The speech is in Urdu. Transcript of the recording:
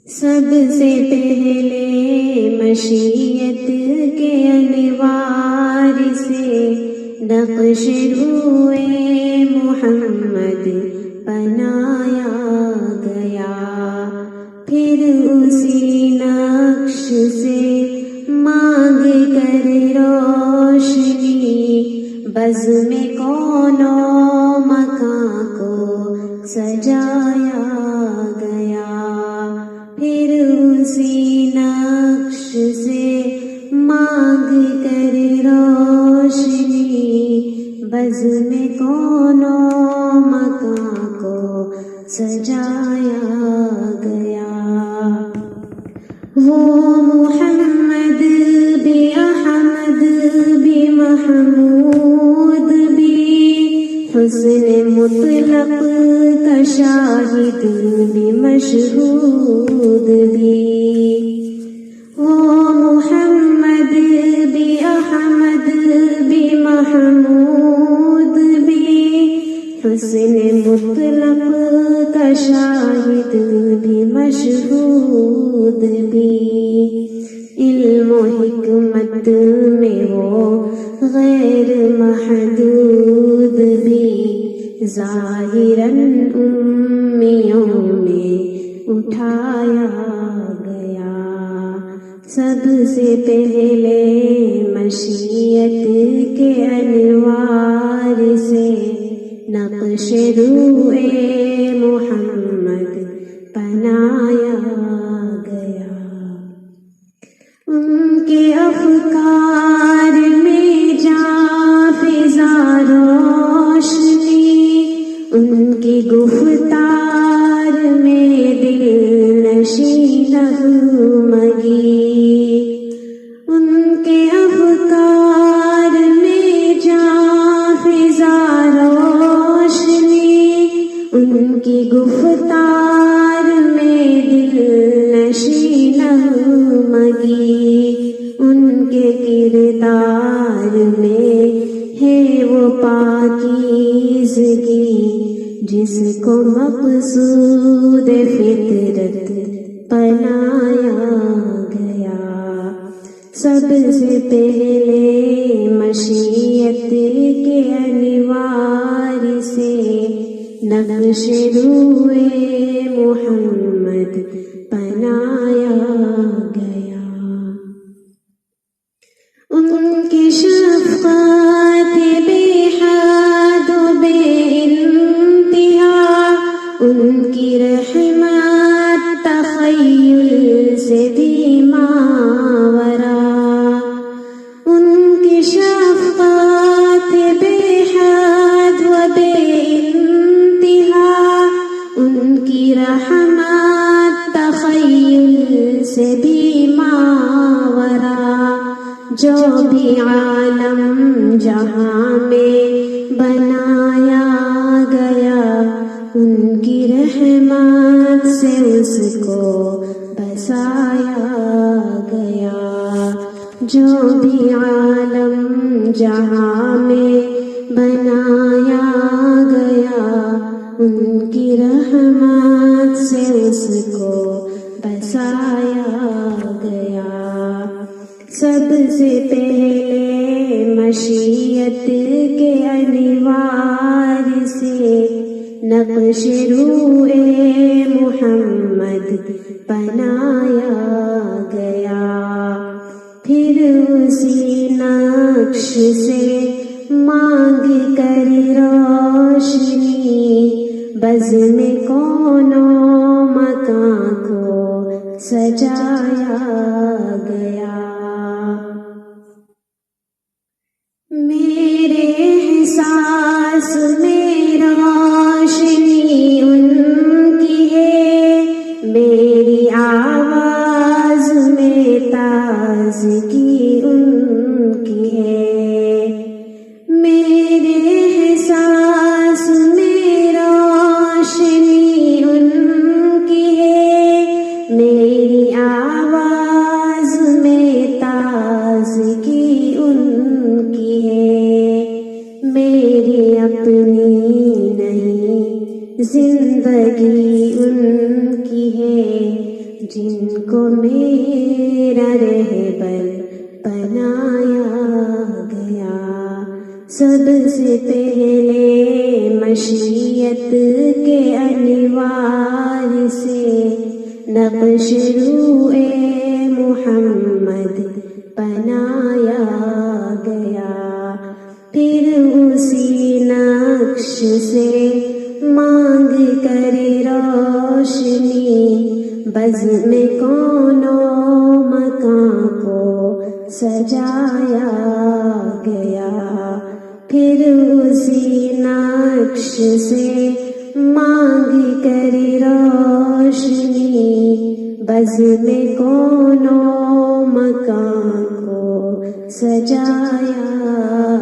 سب سے پہلے مشیت کے انوار سے نقش روئے محمد بنایا گیا، پھر اسی نقش سے مانگ کر روشنی بزم کون و مکان کو سجایا گیا، پھر اسی نقش سے مانگ کر روشنی بزم کون و مکان کو سجایا گیا۔ وہ محمد بھی احمد بھی محمود بھی، حسن مطلق کا شاہد بھی مشہود بھی۔ وہ محمد بھی احمد بھی محمود بھی، حسن مطلق کا شاہد بھی مشہود بھی۔ علم و حکمت میں وہ غیر محدود بھی، ظاہراً امیوں میں اٹھایا گیا۔ سب سے پہلے مشیت کے انوار سے نقش روئے محمد بنایا گیا۔ ان کے افکار میں جاں فضا روشنی، ان کی گفتار میں دل نشین نغمگی، ان کے افکار میں جاں فضا روشنی، ان کی گفتار میں دل نشین نغمگی، ان کے کردار میں ہے وہ پاکیزگی جس کو مقصود فطرت بنایا گیا۔ سب سے پہلے مشیت کے انوار سے نقش روئے محمد بنایا گیا۔ ان کی شفقت بے حد و بے انتہا، ان کی رحمت تخیل سے بھی ماورا، ان کی شفقت بے حد و بے انتہا، ان کی رحمت تخیل سے بھی ماورا۔ جو بھی عالم جہاں میں بنایا گیا، ان کی رحمت سے اس کو بسایا گیا۔ جو بھی عالم جہاں میں بنایا گیا، ان کی رحمت سے اس کو بسایا گیا۔ سب سے پہلے مشیت کے انوار سے نقش روئے محمد بنایا گیا، پھر اسی نقش سے مانگ کر روشنی بزم کون و مکان کو سجایا گیا۔ میرے احساس میں روشنی ان کی ہے، میری آواز میں تازگی ان کی ہے۔ میرے احساس میں روشنی ان کی ہے، میری آواز میں تازگی ان کی ہے۔ میری اپنی نہیں زندگی ان کی ہے، جن کو میرا رہبر بنایا گیا، سب سے پہلے مشیت کے انوار سے نقش روئے محمد بنایا گیا، پھر اسی نقش سے مانگ کر روشنی بزم کون و مکان کو سجایا گیا، پھر اسی نقش سے مانگ کر روشنی بزم کون و مکان کو سجایا